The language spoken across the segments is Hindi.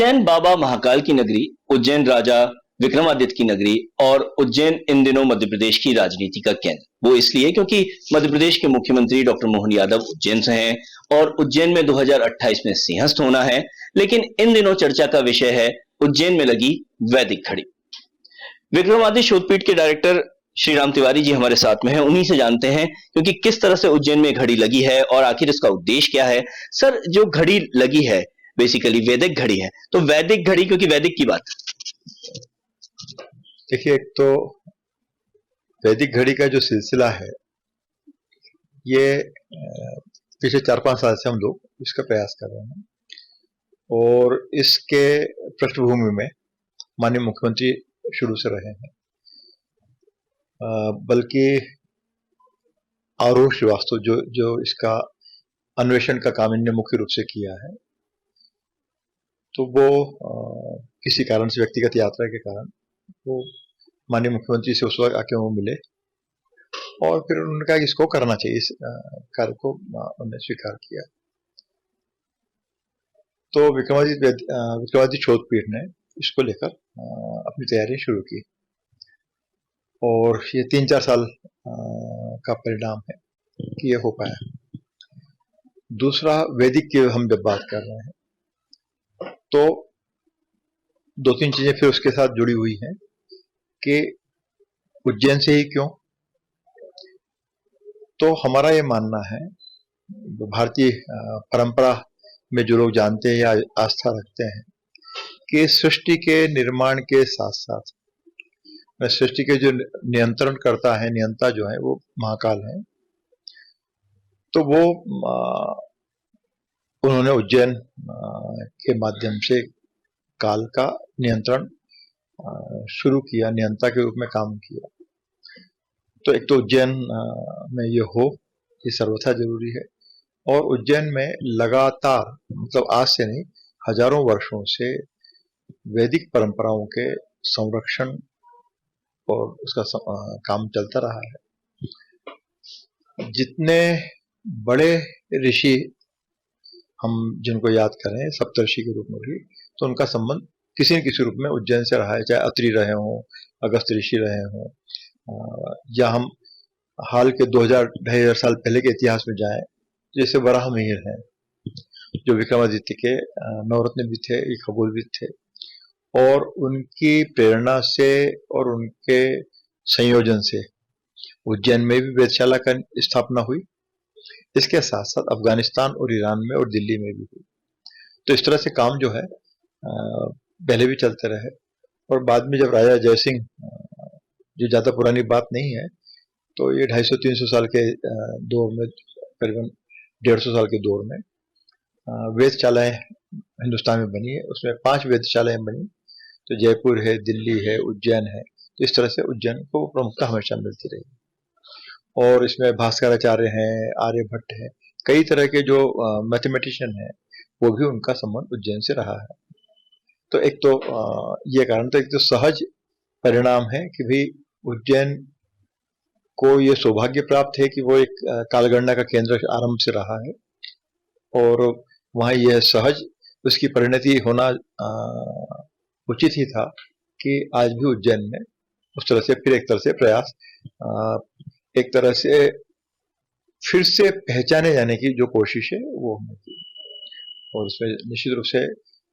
उज्जैन बाबा महाकाल की नगरी, उज्जैन राजा विक्रमादित्य की नगरी और उज्जैन इन दिनों मध्य प्रदेश की राजनीति का केंद्र। वो इसलिए क्योंकि मध्य प्रदेश के मुख्यमंत्री डॉक्टर मोहन यादव उज्जैन से हैं और उज्जैन में 2028 में सिंहस्थ होना है। लेकिन इन दिनों चर्चा का विषय है उज्जैन में लगी वैदिक घड़ी। विक्रमादित्य शोधपीठ के डायरेक्टर श्री राम तिवारी जी हमारे साथ में हैं। उन्हीं से जानते हैं क्योंकि किस तरह से उज्जैन में घड़ी लगी है और आखिर इसका उद्देश्य क्या है। सर, जो घड़ी लगी है बेसिकली वैदिक घड़ी है, तो वैदिक घड़ी क्योंकि वैदिक की बात। देखिए, एक तो वैदिक घड़ी का जो सिलसिला है ये पिछले 4-5 साल से हम लोग इसका प्रयास कर रहे हैं और इसके पृष्ठभूमि में माननीय मुख्यमंत्री शुरू से रहे हैं। बल्कि आरूढ़ श्रीवास्तव जो इसका अन्वेषण का काम इन्होंने मुख्य रूप से किया है, तो वो किसी कारण से व्यक्तिगत यात्रा के कारण वो माननीय मुख्यमंत्री से उस वक्त आके वो मिले और फिर उन्होंने कहा कि इसको करना चाहिए, इस कार्य को उन्होंने स्वीकार किया। तो विक्रमादित्य शोधपीठ ने इसको लेकर अपनी तैयारी शुरू की और ये 3-4 साल का परिणाम है कि ये हो पाया। दूसरा, वैदिक की हम जब बात कर रहे हैं तो 2-3 चीजें फिर उसके साथ जुड़ी हुई हैं कि उज्जैन से ही क्यों। तो हमारा ये मानना है, भारतीय परंपरा में जो लोग जानते हैं या आस्था रखते हैं कि सृष्टि के निर्माण के साथ साथ सृष्टि के जो नियंत्रण करता है, नियंता जो है वो महाकाल है। तो वो उन्होंने उज्जैन के माध्यम से काल का नियंत्रण शुरू किया, नियंता के रूप में काम किया। तो एक तो उज्जैन में ये हो, ये सर्वथा जरूरी है। और उज्जैन में लगातार, मतलब आज से नहीं, हजारों वर्षों से वैदिक परंपराओं के संरक्षण और उसका काम चलता रहा है। जितने बड़े ऋषि हम जिनको याद करें सप्तऋषि के रूप में भी, तो उनका संबंध किसी न किसी रूप में उज्जैन से रहा है, चाहे अत्रि रहे हों, अगस्त ऋषि रहे हों, या हम हाल के 2000-2500 साल पहले के इतिहास में जाएं, जैसे वराह मिहिर हैं जो विक्रमादित्य के नवरत्न भी थे, एक खगोलविद थे, और उनकी प्रेरणा से और उनके संयोजन से उज्जैन में भी वेधशाला का स्थापना हुई। इसके साथ साथ अफगानिस्तान और ईरान में और दिल्ली में भी हुई। तो इस तरह से काम जो है पहले भी चलते रहे। और बाद में जब राजा जयसिंह, जो ज्यादा पुरानी बात नहीं है, तो ये 250-300 साल के दौर में, करीबन 150 साल के दौर में वेधशालाएं हिंदुस्तान में बनी है। उसमें 5 वेधशालाएं बनी, तो जयपुर है, दिल्ली है, उज्जैन है। तो इस तरह से उज्जैन को प्रमुखता हमेशा मिलती रही। और इसमें भास्कराचार्य हैं, आर्यभट्ट हैं, कई तरह के जो मैथमेटिशियन हैं, वो भी उनका संबंध उज्जैन से रहा है। तो एक तो ये कारण, तो एक तो सहज परिणाम है कि भाई उज्जैन को ये सौभाग्य प्राप्त है कि वो एक कालगणना का केंद्र आरंभ से रहा है और वहाँ यह सहज उसकी परिणति होना उचित ही था कि आज भी उज्जैन में उस तरह से फिर एक तरह से प्रयास, एक तरह से फिर से पहचाने जाने की जो कोशिश है वो हमने की। और उसमें निश्चित रूप से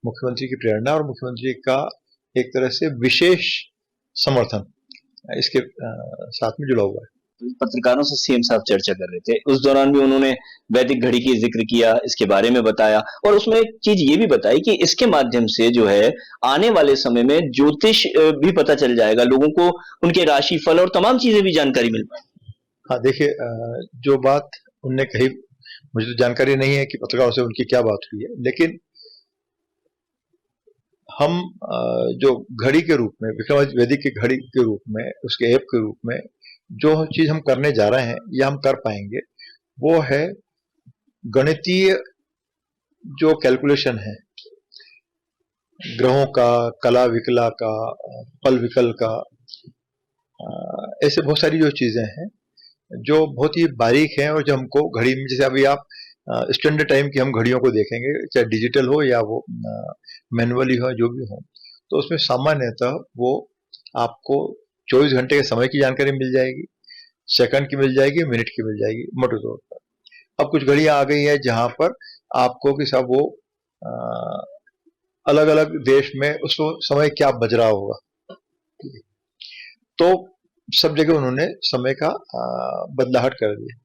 मुख्यमंत्री की प्रेरणा और मुख्यमंत्री का एक तरह से विशेष समर्थन इसके साथ में जुड़ा हुआ है। पत्रकारों से सीएम साहब चर्चा कर रहे थे, उस दौरान भी उन्होंने वैदिक घड़ी की जिक्र किया, इसके बारे में बताया और उसमें एक चीज ये भी बताई कि इसके माध्यम से जो है आने वाले समय में ज्योतिष भी पता चल जाएगा, लोगों को उनके राशि फल और तमाम चीजें भी जानकारी मिल पाएगी। हाँ, देखिए, जो बात उनने कही मुझे तो जानकारी नहीं है कि पत्रकारों से उनकी क्या बात हुई है, लेकिन हम जो घड़ी के रूप में, विक्रमादित्य वैदिक की घड़ी के रूप में, उसके ऐप के रूप में जो चीज हम करने जा रहे हैं या हम कर पाएंगे, वो है गणितीय जो कैलकुलेशन है ग्रहों का, कला विकला का, पल विकल का, ऐसे बहुत सारी जो चीजें हैं जो बहुत ही बारीक हैं और जो हमको घड़ी में, जैसे अभी आप स्टैंडर्ड टाइम की हम घड़ियों को देखेंगे, चाहे डिजिटल हो या वो मैनुअली हो, जो भी हो, तो उसमें सामान्यतः वो आपको 24 घंटे के समय की जानकारी मिल जाएगी, सेकंड की मिल जाएगी, मिनट की मिल जाएगी मोटे तौर पर। अब कुछ घड़ियां आ गई है जहां पर आपको कि साहब वो अलग अलग देश में उस समय क्या बज रहा होगा, तो सब जगह उन्होंने समय का बदलाहट कर दिया।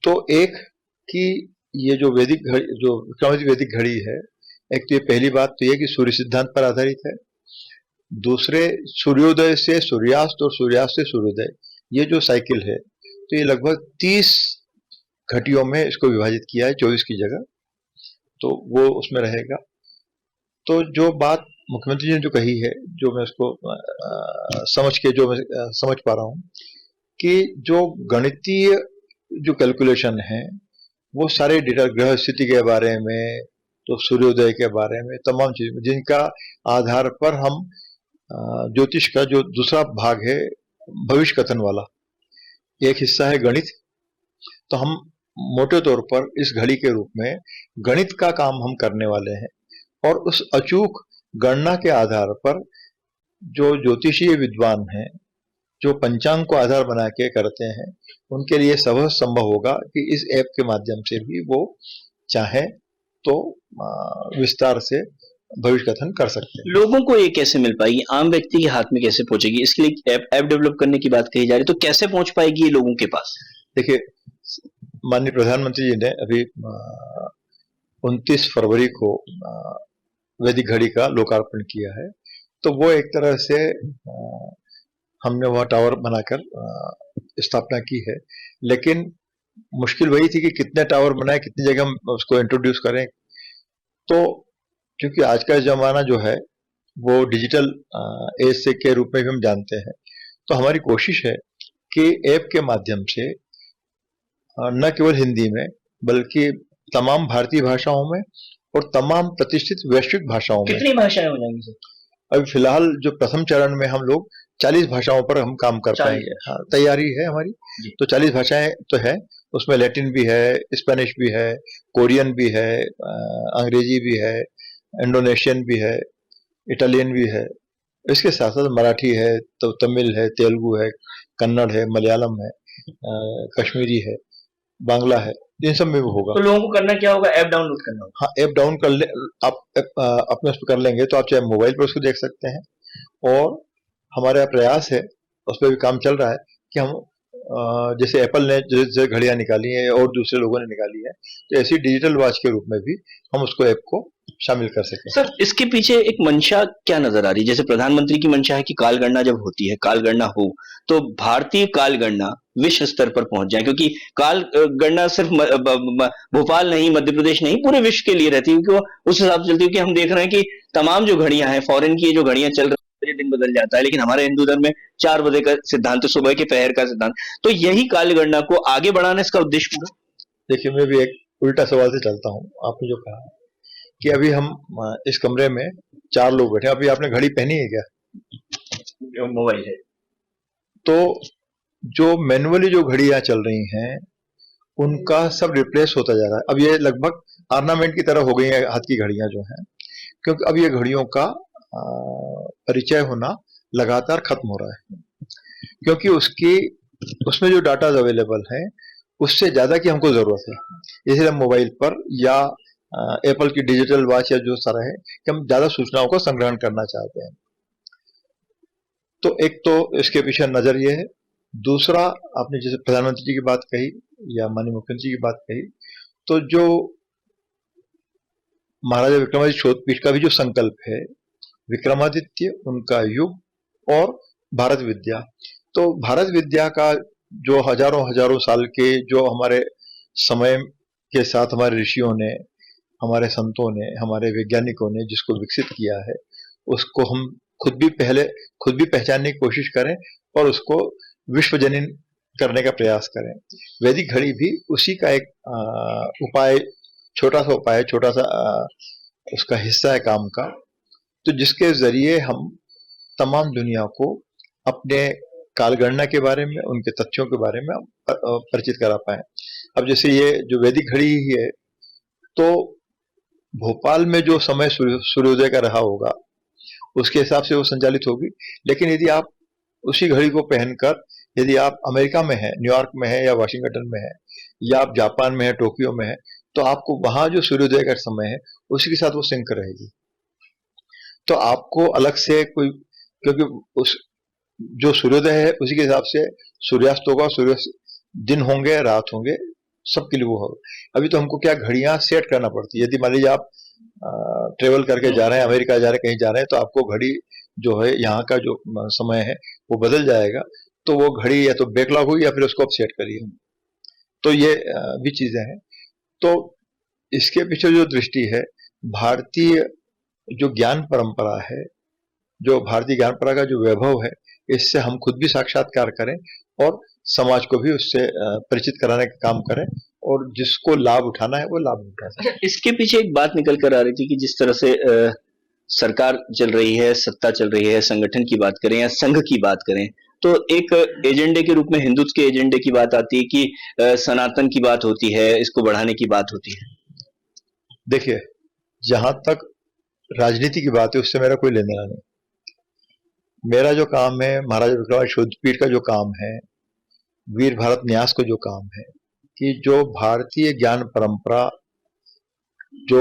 तो एक कि ये जो वैदिक घड़ी, जो विक्रमादित्य वैदिक घड़ी है, एक तो ये पहली बात तो ये कि सूर्य सिद्धांत पर आधारित है। दूसरे, सूर्योदय से सूर्यास्त और सूर्यास्त से सूर्योदय, ये जो साइकिल है, तो ये लगभग 30 घटियों में इसको विभाजित किया है, 24 की जगह, तो वो उसमें रहेगा। तो जो बात मुख्यमंत्री जी ने जो कही है, जो मैं उसको समझ के जो मैं समझ पा रहा हूँ कि जो गणितीय जो कैलकुलेशन है, वो सारे डेटा, ग्रह स्थिति के बारे में, तो सूर्योदय के बारे में, तमाम चीज जिनका आधार पर हम ज्योतिष का जो दूसरा भाग है, भविष्य कथन वाला एक हिस्सा है गणित, तो हम मोटे तौर पर इस घड़ी के रूप में गणित का काम हम करने वाले हैं, और उस अचूक गणना के आधार पर जो ज्योतिषीय विद्वान हैं, जो पंचांग को आधार बना के करते हैं, उनके लिए सब संभव होगा कि इस ऐप के माध्यम से भी वो चाहे तो विस्तार से भविष्य कथन कर सकते हैं। लोगों को ये कैसे मिल पाएगी, आम व्यक्ति के हाथ में कैसे पहुंचेगी? इसके लिए ऐप डेवलप करने की बात कही जा रही है, तो कैसे पहुंच पाएगी ये लोगों के पास? देखिए, माननीय प्रधानमंत्री जी ने अभी 29 फरवरी को वैदिक घड़ी का लोकार्पण किया है, तो वो एक तरह से हमने वह टावर बनाकर स्थापना की है, लेकिन मुश्किल वही थी कि कितने टावर बनाए, कितनी जगह हम उसको इंट्रोड्यूस करें। तो क्योंकि आज का जमाना जो है वो डिजिटल एज से के रूप में भी हम जानते हैं, तो हमारी कोशिश है कि ऐप के माध्यम से न केवल हिंदी में बल्कि तमाम भारतीय भाषाओं में और तमाम प्रतिष्ठित वैश्विक भाषाओं में। कितनी भाषाएं हो जाएंगी सर? अभी फिलहाल जो प्रथम चरण में हम लोग 40 भाषाओं पर हम काम कर पाएंगे। हाँ, तैयारी है हमारी, तो 40 भाषाएं तो है, उसमें लैटिन भी है, स्पेनिश भी है, कोरियन भी है, अंग्रेजी भी है, इंडोनेशियन भी है, इटालियन भी है, इसके साथ साथ मराठी है, तो तमिल है, तेलुगु है, कन्नड़ है, मलयालम है, कश्मीरी है, बांग्ला है, इन सब में भी होगा। तो लोगों को करना क्या होगा? ऐप डाउनलोड करना होगा। हाँ, ऐप डाउन कर ले, आप अपने उस पर कर लेंगे तो आप चाहे मोबाइल पर उसको देख सकते हैं, और हमारा प्रयास है, उस पर भी काम चल रहा है कि हम जैसे एप्पल ने जैसे घड़ियां निकाली है और दूसरे लोगों ने निकाली है, तो ऐसी डिजिटल वॉच के रूप में भी हम उसको ऐप को शामिल कर सकें। सर, इसके पीछे एक मंशा क्या नजर आ रही है? जैसे प्रधानमंत्री की मंशा है कि काल गणना जब होती है, काल गणना हो तो भारतीय काल गणना विश्व स्तर पर पहुंच जाए, क्योंकि काल गणना सिर्फ भोपाल नहीं, मध्य प्रदेश नहीं, पूरे विश्व के लिए रहती है, क्योंकि वो उस हिसाब से चलती है कि हम देख रहे हैं कि तमाम जो घड़ियां हैं, फॉरेन की जो घड़ियां चल रही है, दिन बदल जाता है, लेकिन हमारे हिंदू धर्म में 4 बजे का सिद्धांत, सुबह के पहर का सिद्धांत, तो यही काल गणना को आगे बढ़ाना इसका उद्देश्य होगा। देखिए, मैं भी एक उल्टा सवाल से चलता हूँ। आपने जो कहा कि अभी हम इस कमरे में 4 लोग बैठे, अभी आपने घड़ी पहनी है क्या? जो मोबाइल है, तो जो मैनुअली जो घड़ियां चल रही हैं, उनका सब रिप्लेस होता जा रहा है। अब ये लगभग ऑर्नामेंट की तरह हो गई है हाथ की घड़ियां जो हैं, क्योंकि अब ये घड़ियों का परिचय होना लगातार खत्म हो रहा है, क्योंकि उसमें जो डाटा अवेलेबल है उससे ज्यादा की हमको जरूरत है। इसलिए हम मोबाइल पर या एप्पल की डिजिटल वॉच या जो सारा है कि हम ज्यादा सूचनाओं का संग्रहण करना चाहते हैं। तो एक तो इसके पीछे नजर ये है। दूसरा, आपने जैसे प्रधानमंत्री जी की बात कही या माननीय मुख्यमंत्री जी की बात कही, तो जो महाराजा विक्रमादित्य शोधपीठ का भी जो संकल्प है, विक्रमादित्य, उनका युग और भारत विद्या, तो भारत विद्या का जो हजारों हजारों साल के जो हमारे समय के साथ हमारे ऋषियों ने, हमारे संतों ने, हमारे वैज्ञानिकों ने जिसको विकसित किया है, उसको हम खुद भी पहचानने की कोशिश करें और उसको विश्वजनीन करने का प्रयास करें। वैदिक घड़ी भी उसी का एक उपाय, छोटा सा उपाय, छोटा सा उसका हिस्सा है काम का, तो जिसके जरिए हम तमाम दुनिया को अपने कालगणना के बारे में, उनके तथ्यों के बारे में हम परिचित करा पाए। अब जैसे ये जो वैदिक घड़ी ही है, तो भोपाल में जो समय सूर्योदय का रहा होगा उसके हिसाब से वो संचालित होगी। लेकिन यदि आप उसी घड़ी को पहनकर यदि आप अमेरिका में है, न्यूयॉर्क में है या वाशिंगटन में है, या आप जापान में है, टोक्यो में है, तो आपको वहां जो सूर्योदय का समय है उसी के साथ वो सिंक रहेगी। तो आपको अलग से कोई, क्योंकि उस जो सूर्योदय है उसी के हिसाब से सूर्यास्त होगा, सूर्य दिन होंगे, रात होंगे, सबके लिए वो होगा। अभी तो हमको क्या घड़ियां सेट करना पड़ती है। यदि मान लीजिए आप ट्रेवल करके जा रहे हैं, अमेरिका जा रहे हैं, कहीं जा रहे हैं, तो आपको घड़ी जो है यहाँ का जो समय है वो बदल जाएगा, तो वो घड़ी या तो बैकलॉग हुई या फिर उसको आप सेट करिए। तो ये भी चीजें हैं। तो इसके पीछे जो दृष्टि है, भारतीय जो ज्ञान परंपरा है, जो भारतीय ज्ञान परंपरा का जो वैभव है, इससे हम खुद भी साक्षात्कार करें और समाज को भी उससे परिचित कराने का काम करें, और जिसको लाभ उठाना है वो लाभ उठाए। अच्छा, इसके पीछे एक बात निकल कर आ रही थी कि जिस तरह से सरकार चल रही है, सत्ता चल रही है, संगठन की बात करें या संघ की बात करें, तो एक एजेंडे के रूप में हिंदुत्व के एजेंडे की बात आती है कि सनातन की बात होती है, इसको बढ़ाने की बात होती है। देखिए, जहां तक राजनीति की बात है उससे मेरा कोई लेना देना नहीं। मेरा जो काम है, महाराजा विक्रमादित्य शोधपीठ का जो काम है, वीर भारत न्यास को जो काम है, कि जो भारतीय ज्ञान परंपरा जो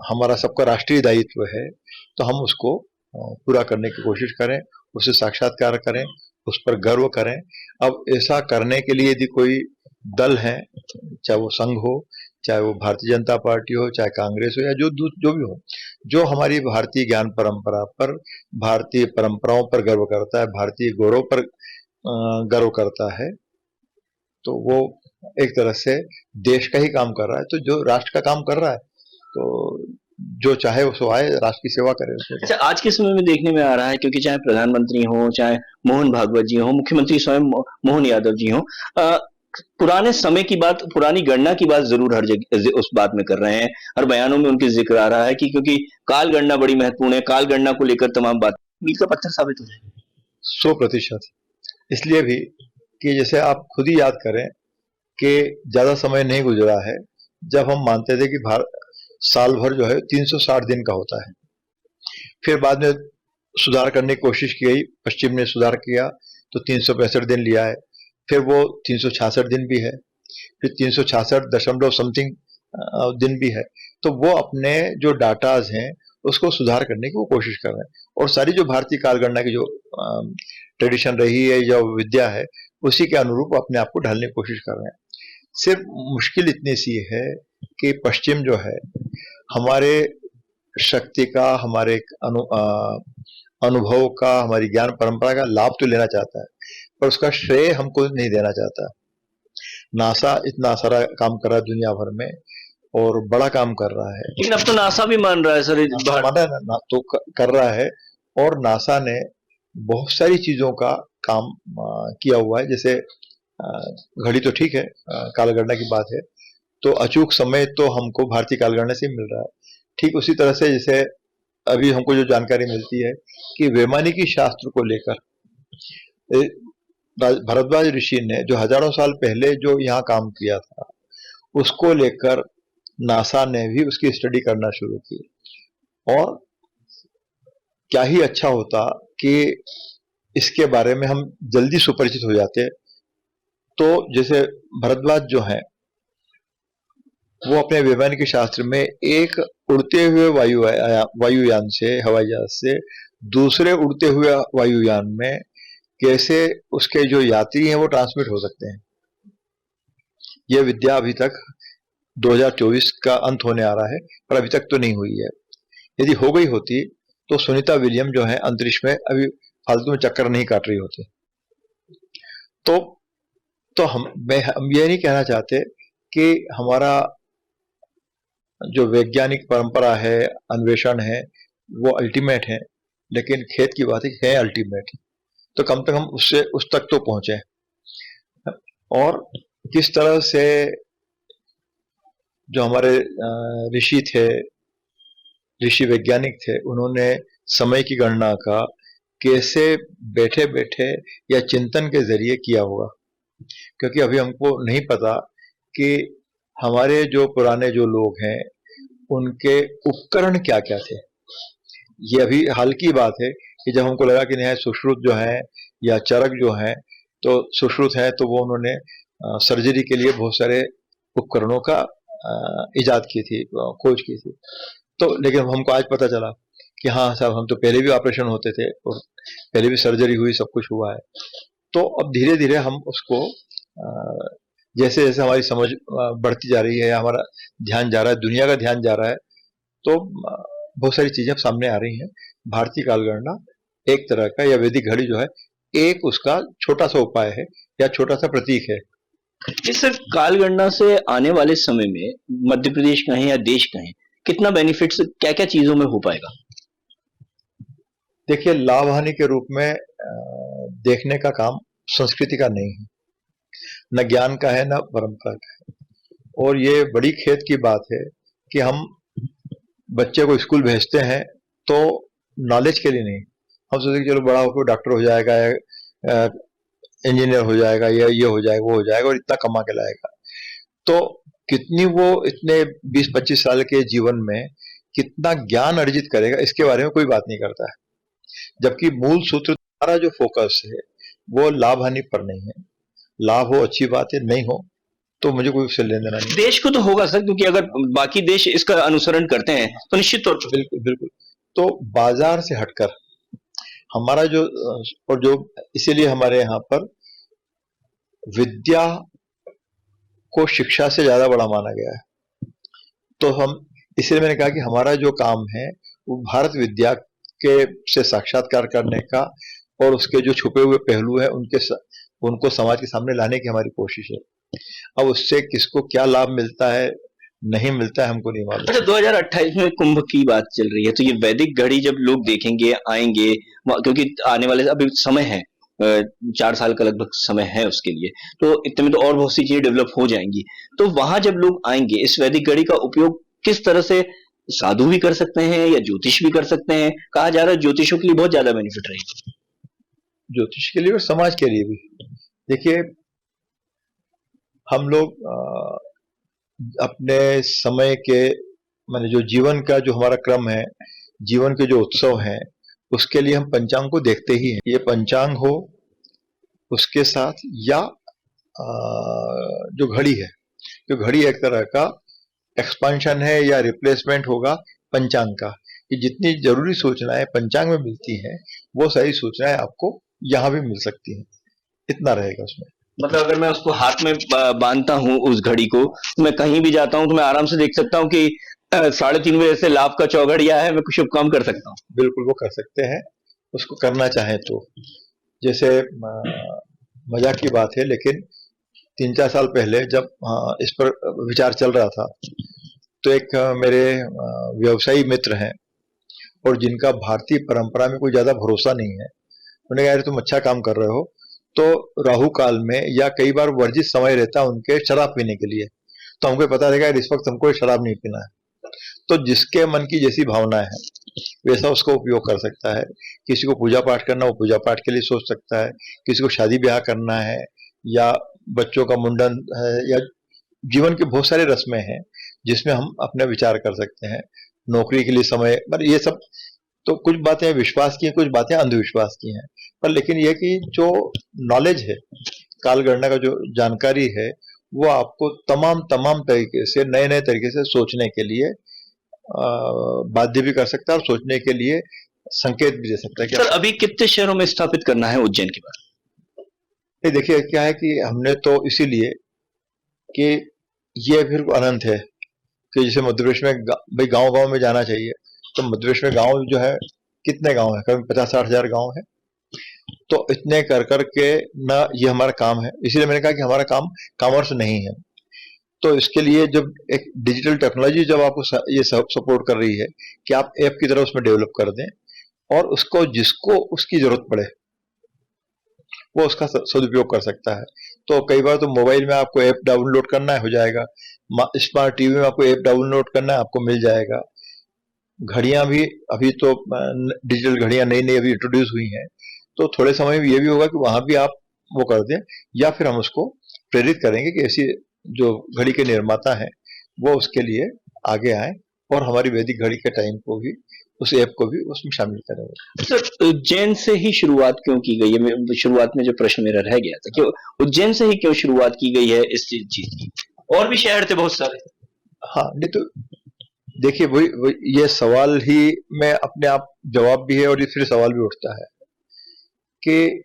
हमारा सबका राष्ट्रीय दायित्व है, तो हम उसको पूरा करने की कोशिश करें, उसे साक्षात्कार करें, उस पर गर्व करें। अब ऐसा करने के लिए यदि कोई दल है, चाहे वो संघ हो, चाहे वो भारतीय जनता पार्टी हो, चाहे कांग्रेस हो, या जो भी हो, जो हमारी भारतीय ज्ञान परंपरा पर, भारतीय परंपराओं पर गर्व करता है, भारतीय गौरव पर गर्व करता है, तो वो एक तरह से देश का ही काम कर रहा है। तो जो राष्ट्र का काम कर रहा है, तो जो चाहे उसको आए, राष्ट्र की सेवा करे। अच्छा, आज के समय में देखने में आ रहा है, क्योंकि चाहे प्रधानमंत्री हो, चाहे मोहन भागवत जी हो, मुख्यमंत्री स्वयं मोहन यादव जी हो, पुराने समय की बात, पुरानी गणना की बात जरूर हर जगह उस बात में कर रहे हैं। हर बयानों में उनके जिक्र आ रहा है कि क्योंकि काल गणना बड़ी महत्वपूर्ण है, काल गणना को लेकर तमाम बात मील का पत्थर साबित हो जाएगी। 100%। इसलिए भी कि जैसे आप खुद ही याद करें कि ज्यादा समय नहीं गुजरा है जब हम मानते थे कि साल भर जो है 360 दिन का होता है। फिर बाद में सुधार करने की कोशिश की गई, पश्चिम ने सुधार किया तो 365 दिन लिया है, फिर वो 366 दिन भी है, फिर 366 दशमलव समथिंग दिन भी है। तो वो अपने जो डाटाज हैं उसको सुधार करने की वो कोशिश कर रहे हैं, और सारी जो भारतीय कालगणना की जो ट्रेडिशन रही है, जो विद्या है, उसी के अनुरूप अपने आप को ढालने की कोशिश कर रहे हैं। सिर्फ मुश्किल इतनी सी है कि पश्चिम जो है हमारे शक्ति का, हमारे अनुभव का, हमारी ज्ञान परंपरा का लाभ तो लेना चाहता है, पर उसका श्रेय हमको नहीं देना चाहता। नासा इतना सारा काम कर रहा है दुनिया भर में, और बड़ा काम कर रहा है, लेकिन अब तो नासा भी मान रहा है सर, माना तो कर रहा है। और नासा ने बहुत सारी चीजों का काम किया हुआ है। जैसे घड़ी तो ठीक है, कालगणना की बात है, तो अचूक समय तो हमको भारतीय कालगणना से मिल रहा है। ठीक उसी तरह से जैसे अभी हमको जो जानकारी मिलती है कि वैमानिकी शास्त्र को लेकर भरद्वाज ऋषि ने जो हजारों साल पहले जो यहाँ काम किया था, उसको लेकर नासा ने भी उसकी स्टडी करना शुरू की। और क्या ही अच्छा होता कि इसके बारे में हम जल्दी सुपरिचित हो जाते। तो जैसे भरद्वाज जो हैं, वो अपने वैमानिक शास्त्र में एक उड़ते हुए वायुयान से, हवाई जहाज से दूसरे उड़ते हुए वायुयान में कैसे उसके जो यात्री हैं वो ट्रांसमिट हो सकते हैं, यह विद्या अभी तक 2024 का अंत होने आ रहा है, पर अभी तक तो नहीं हुई है। यदि हो गई होती तो सुनीता विलियम जो है अंतरिक्ष में अभी फालतू में चक्कर नहीं काट रही होती। तो हम ये नहीं कहना चाहते कि हमारा जो वैज्ञानिक परंपरा है, अन्वेषण है, वो अल्टीमेट है, लेकिन खेत की बात है अल्टीमेट। तो कम से कम उससे उस तक तो पहुंचे। और किस तरह से जो हमारे ऋषि वैज्ञानिक थे, उन्होंने समय की गणना का कैसे बैठे बैठे या चिंतन के जरिए किया होगा, क्योंकि अभी हमको नहीं पता कि हमारे जो पुराने जो लोग हैं उनके उपकरण क्या क्या थे। ये अभी हाल की बात है कि जब हमको लगा कि नहीं सुश्रुत जो है या चरक जो है, तो सुश्रुत है तो वो उन्होंने सर्जरी के लिए बहुत सारे उपकरणों का इजाद की थी, खोज की थी। तो लेकिन हमको आज पता चला कि हाँ साहब, हम तो पहले भी ऑपरेशन होते थे और पहले भी सर्जरी हुई, सब कुछ हुआ है। तो अब धीरे धीरे हम उसको जैसे जैसे हमारी समझ बढ़ती जा रही है, हमारा ध्यान जा रहा है, दुनिया का ध्यान जा रहा है, तो बहुत सारी चीजें सामने आ रही हैं। भारतीय कालगणना एक तरह का, या वैदिक घड़ी जो है, एक उसका छोटा सा उपाय है या छोटा सा प्रतीक है। इस कालगणना से आने वाले समय में मध्य प्रदेश कहें या देश कहें, कितना बेनिफिट्स क्या क्या चीजों में हो पाएगा? देखिए, लाभ हानि के रूप में देखने का काम संस्कृति का नहीं है, न ज्ञान का है, न परंपरा का है। और ये बड़ी खेद की बात है कि हम बच्चे को स्कूल भेजते हैं तो नॉलेज के लिए नहीं, हम सोचते कि चलो बड़ा होकर डॉक्टर हो जाएगा या इंजीनियर हो जाएगा या ये हो जाएगा वो हो जाएगा और इतना कमा के लाएगा। तो कितनी वो इतने 20-25 साल के जीवन में कितना ज्ञान अर्जित करेगा, इसके बारे में कोई बात नहीं करता है। जबकि मूल सूत्र, हमारा जो फोकस है वो लाभ हानि पर नहीं है। लाभ हो अच्छी बात है, नहीं हो तो मुझे कोई उससे लेना देना नहीं। देश को तो होगा सर, क्योंकि अगर बाकी देश इसका अनुसरण करते हैं तो निश्चित तौर पर। बिल्कुल बिल्कुल। तो बाजार से हटकर हमारा जो, और जो इसीलिए हमारे यहाँ पर विद्या को शिक्षा से ज्यादा बड़ा माना गया है। तो हम, इसलिए मैंने कहा कि हमारा जो काम है वो भारत विद्या के से साक्षात्कार करने का और उसके जो छुपे हुए पहलू है उनको समाज के सामने लाने की हमारी कोशिश है। अब उससे किसको क्या लाभ मिलता है नहीं मिलता है हमको नहीं मालूम। अच्छा, 2028 में कुंभ की बात चल रही है, तो ये वैदिक घड़ी जब लोग देखेंगे आएंगे, क्योंकि आने वाले अभी समय है, 4 साल का लगभग समय है उसके लिए, तो इतने में तो और बहुत सी चीजें डेवलप हो जाएंगी। तो वहां जब लोग आएंगे, इस वैदिक घड़ी का उपयोग किस तरह से साधु भी कर सकते हैं या ज्योतिष भी कर सकते हैं? कहा जा रहा है ज्योतिषों के लिए बहुत ज्यादा बेनिफिट रहेगी। ज्योतिष के लिए और समाज के लिए भी। देखिए, हम लोग अपने समय के, माने जो जीवन का जो हमारा क्रम है, जीवन के जो उत्सव हैं, उसके लिए हम पंचांग को देखते ही हैं। ये पंचांग हो, उसके साथ या जो घड़ी है, जो घड़ी एक तरह का एक्सपांशन है या रिप्लेसमेंट होगा पंचांग का, कि जितनी जरूरी सूचनाएं पंचांग में मिलती हैं वो सारी सूचनाएं आपको यहाँ भी मिल सकती हैं, इतना रहेगा उसमें। मतलब अगर मैं उसको हाथ में बांधता हूँ उस घड़ी को, तो मैं कहीं भी जाता हूँ तो मैं आराम से देख सकता हूँ कि 3:30 बजे से लाभ का चौघड़िया है, मैं कुछ शुभ काम कर सकता हूँ। बिल्कुल वो कर सकते हैं, उसको करना चाहें तो। जैसे मजाक की बात है, लेकिन 3-4 साल पहले जब इस पर विचार चल रहा था, तो एक मेरे व्यवसायी मित्र हैं और जिनका भारतीय परंपरा में कोई ज्यादा भरोसा नहीं है, उन्होंने कहा तुम अच्छा काम कर रहे हो, तो राहु काल में या कई बार वर्जित समय रहता है उनके शराब पीने के लिए, तो हमको पता रहेगा इस वक्त हमको शराब नहीं पीना है। तो जिसके मन की जैसी भावना है वैसा उसको उपयोग कर सकता है। किसी को पूजा पाठ करना, वो पूजा पाठ के लिए सोच सकता है। किसी को शादी ब्याह करना है या बच्चों का मुंडन है, या जीवन के बहुत सारे रस्में हैं जिसमें हम अपने विचार कर सकते हैं। नौकरी के लिए समय, पर ये सब तो कुछ बातें विश्वास की हैं, कुछ बातें अंधविश्वास की हैं, पर लेकिन यह कि जो नॉलेज है, कालगणना का जो जानकारी है, वो आपको तमाम तमाम तरीके से, नए नए तरीके से सोचने के लिए बाध्य भी कर सकता है और सोचने के लिए संकेत भी दे सकता है कि सर अभी कितने शहरों में स्थापित करना है उज्जैन के बाद? देखिए क्या है कि हमने तो इसीलिए कि ये फिर अनंत है कि जैसे मध्य प्रदेश में भाई गांव गांव में जाना चाहिए, तो मध्य प्रदेश में गांव जो है, कितने गांव है, करीब 50-60 हजार गांव है। तो इतने कर करके ना ये हमारा काम है, इसीलिए मैंने कहा कि हमारा काम कॉमर्स नहीं है। तो इसके लिए जब एक डिजिटल टेक्नोलॉजी जब आपको ये सब सपोर्ट कर रही है कि आप ऐप की तरह उसमें डेवलप कर दें और उसको जिसको उसकी जरूरत पड़े वो उसका सदुपयोग कर सकता है। तो कई बार तो मोबाइल में आपको ऐप डाउनलोड करना है, हो जाएगा। स्मार्ट टीवी में आपको ऐप डाउनलोड करना है, आपको मिल जाएगा। घड़ियां भी अभी तो डिजिटल घड़ियां नई नई अभी इंट्रोड्यूस हुई हैं, तो थोड़े समय में ये भी होगा कि वहां भी आप वो कर दें, या फिर हम उसको प्रेरित करेंगे कि ऐसी जो घड़ी के निर्माता हैं वो उसके लिए आगे आए और हमारी वैदिक घड़ी के टाइम को भी, उस ऐप को भी उसमें शामिल करेंगे। सर उज्जैन से ही शुरुआत क्यों की गई है? शुरुआत में जो प्रश्न मेरा रह गया था कि उज्जैन से ही क्यों शुरुआत की गई है इस चीज की? और भी शहर थे बहुत सारे। हाँ, नहीं तो देखिए ये सवाल ही में अपने आप जवाब भी है, और ये फिर सवाल भी उठता है कि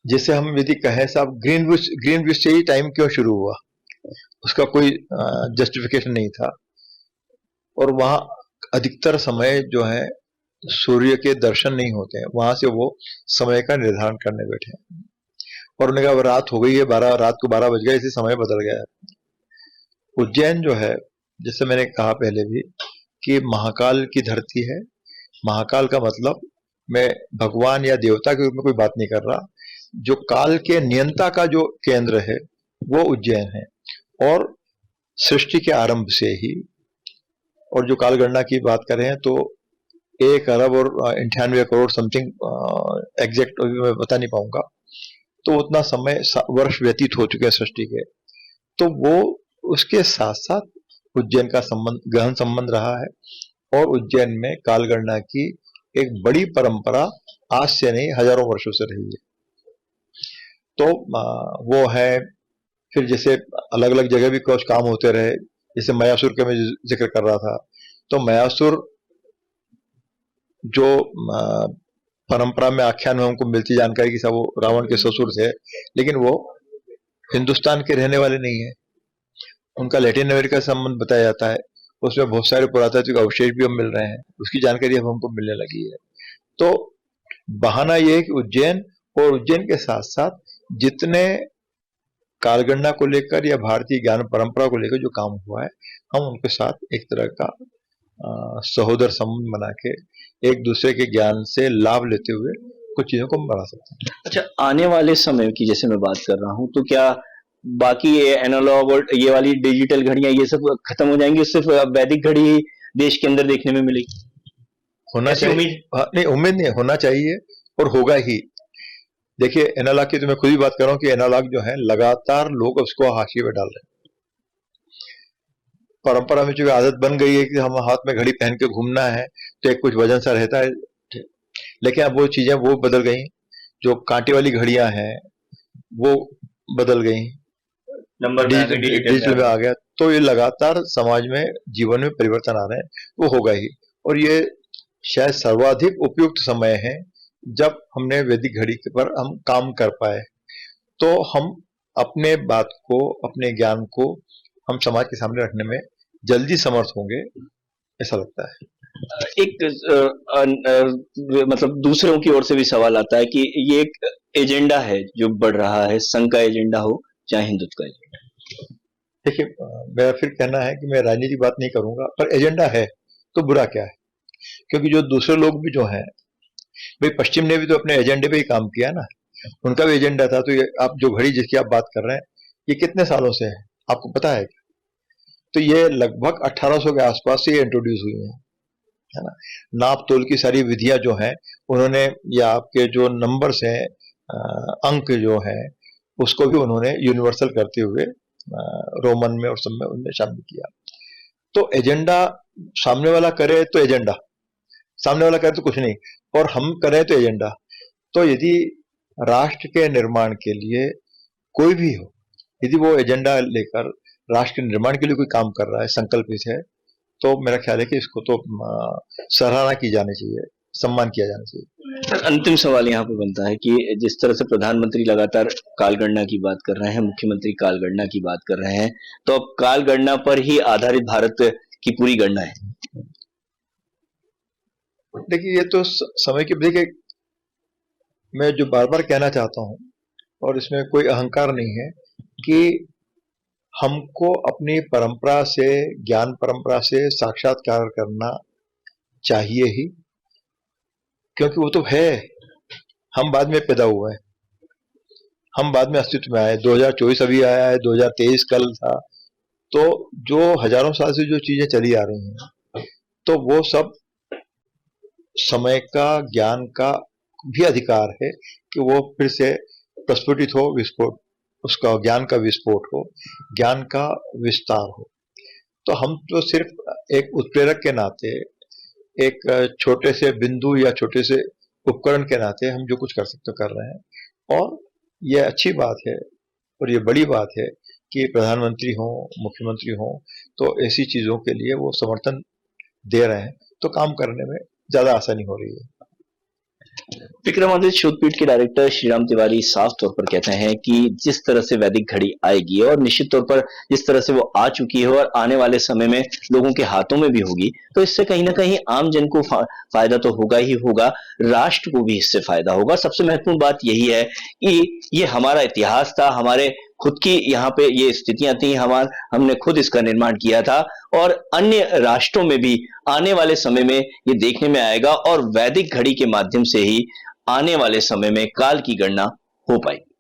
जैसे हम यदि कहें साहब ग्रीन विच से ही टाइम क्यों शुरू हुआ, उसका कोई जस्टिफिकेशन नहीं था, और वहां अधिकतर समय जो है सूर्य के दर्शन नहीं होते हैं, वहां से वो समय का निर्धारण करने बैठे हैं, और उन्होंने कहा रात हो गई है, रात को 12 बज गए, इसी समय बदल गया है। उज्जैन जो है, जैसे मैंने कहा पहले भी, कि महाकाल की धरती है। महाकाल का मतलब, मैं भगवान या देवता के रूप में कोई बात नहीं कर रहा, जो काल के नियंता का जो केंद्र है वो उज्जैन है। और सृष्टि के आरंभ से ही, और जो काल गणना की बात करें तो 1 अरब और 98 करोड़ समथिंग, एग्जैक्ट मैं बता नहीं पाऊंगा, तो उतना समय वर्ष व्यतीत हो चुके हैं सृष्टि के। तो वो उसके साथ साथ उज्जैन का संबंध, गहन संबंध रहा है, और उज्जैन में कालगणना की एक बड़ी परंपरा आज से नहीं हजारों वर्षों से रही है। तो वो है। फिर जैसे अलग अलग जगह भी कुछ काम होते रहे, जैसे मयासुर का मैं जिक्र कर रहा था, तो मयासुर जो परंपरा में, आख्यान में हमको मिलती जानकारी कि सब वो रावण के ससुर थे, लेकिन वो हिंदुस्तान के रहने वाले नहीं है, उनका लैटिन अमेरिका से संबंध बताया जाता है। उसमें बहुत सारे पुरातात्विक अवशेष भी हम मिल रहे हैं, उसकी जानकारी अब हमको मिलने लगी है। तो बहाना यह है कि उज्जैन, और उज्जैन के साथ साथ जितने कालगणना को लेकर या भारतीय ज्ञान परंपरा को लेकर जो काम हुआ है, हम उनके साथ एक तरह का सहोदर संबंध बना के एक दूसरे के ज्ञान से लाभ लेते हुए कुछ चीजों को बढ़ा सकते हैं। अच्छा, आने वाले समय की जैसे मैं बात कर रहा हूँ, तो क्या बाकी ये एनालॉग और ये वाली डिजिटल घड़ियां ये सब खत्म हो जाएंगी, सिर्फ वैदिक घड़ी ही देश के अंदर देखने में मिलेगी? होना चाहिए उम्मीद? नहीं, उम्मीद नहीं, होना चाहिए और होगा ही। देखिए एनालॉग की तो मैं खुद ही बात कर रहा हूँ कि एनालॉग जो है लगातार लोग उसको हाशिए में डाल रहे हैं। परंपरा में जो आदत बन गई है कि हम हाथ में घड़ी पहन के घूमना है, तो एक कुछ वजन सा रहता है, लेकिन अब वो चीजें वो बदल गई। जो कांटे वाली घड़ियां हैं वो बदल गई, नंबर डिजिटल में आ गया। तो ये लगातार समाज में, जीवन में परिवर्तन आ रहे हैं, वो होगा ही। और ये शायद सर्वाधिक उपयुक्त समय है जब हमने वैदिक घड़ी के पर हम काम कर पाए, तो हम अपने बात को, अपने ज्ञान को हम समाज के सामने रखने में जल्दी समर्थ होंगे, ऐसा लगता है। एक मतलब दूसरों की ओर से भी सवाल आता है कि ये एक एजेंडा है जो बढ़ रहा है, संघ का एजेंडा हो चाहे हिंदुत्व का एजेंडा। देखिए मेरा फिर कहना है कि मैं राजनीतिक बात नहीं करूंगा, पर एजेंडा है तो बुरा क्या है? क्योंकि जो दूसरे लोग भी जो हैं, भाई पश्चिम ने भी तो अपने एजेंडे पे ही काम किया ना, उनका भी एजेंडा था। तो ये आप जो घड़ी जिसकी आप बात कर रहे हैं, ये कितने सालों से है आपको पता है? तो ये लगभग 1800 के आसपास से ये इंट्रोड्यूस हुई है ना। नाप तोल की सारी विधियां जो हैं उन्होंने, या आपके जो नंबर्स हैं, अंक जो है, उसको भी उन्होंने यूनिवर्सल करते हुए रोमन में और सब में उन्होंने शामिल किया। तो एजेंडा सामने वाला करे तो एजेंडा, सामने वाला करे तो कुछ नहीं, और हम करें तो एजेंडा। तो यदि राष्ट्र के निर्माण के लिए कोई भी हो, यदि वो एजेंडा लेकर राष्ट्र के निर्माण के लिए कोई काम कर रहा है, संकल्पित है, तो मेरा ख्याल है कि इसको तो सराहना की जानी चाहिए, सम्मान किया जाना चाहिए। अंतिम सवाल यहाँ पे बनता है कि जिस तरह से प्रधानमंत्री लगातार कालगणना की बात कर रहे हैं, मुख्यमंत्री कालगणना की बात कर रहे हैं, तो अब कालगणना पर ही आधारित भारत की पूरी गणना है। देखिए ये तो समय की, देखिए मैं जो बार बार कहना चाहता हूँ, और इसमें कोई अहंकार नहीं है, कि हमको अपनी परंपरा से, ज्ञान परंपरा से साक्षात्कार करना चाहिए ही, क्योंकि वो तो है। हम बाद में पैदा हुआ है, हम बाद में अस्तित्व में आए। 2024 अभी आया है, 2023 कल था, तो जो हजारों साल से जो चीजें चली आ रही हैं, तो वो सब समय का, ज्ञान का भी अधिकार है कि वो फिर से प्रस्फुटित हो, विस्फोट, उसका ज्ञान का विस्फोट हो, ज्ञान का विस्तार हो। तो हम तो सिर्फ एक उत्प्रेरक के नाते, एक छोटे से बिंदु या छोटे से उपकरण के नाते हम जो कुछ कर सकते कर रहे हैं। और ये अच्छी बात है और ये बड़ी बात है कि प्रधानमंत्री हों, मुख्यमंत्री हों, तो ऐसी चीजों के लिए वो समर्थन दे रहे हैं, तो काम करने में ज्यादा आसानी हो रही है। विक्रमादित्य शोधपीठ के डायरेक्टर श्रीराम तिवारी साफ तौर पर कहते हैं कि जिस तरह से वैदिक घड़ी आएगी और निश्चित तौर पर जिस तरह से वो आ चुकी है और आने वाले समय में लोगों के हाथों में भी होगी, तो इससे कहीं ना कहीं आम जन को फायदा तो होगा ही होगा, राष्ट्र को भी इससे फायदा होगा। सबसे महत्वपूर्ण बात यही है कि ये हमारा इतिहास था, हमारे खुद की यहाँ पे ये स्थितियां थी, हमने खुद इसका निर्माण किया था और अन्य राष्ट्रों में भी आने वाले समय में ये देखने में आएगा और वैदिक घड़ी के माध्यम से ही आने वाले समय में काल की गणना हो पाएगी।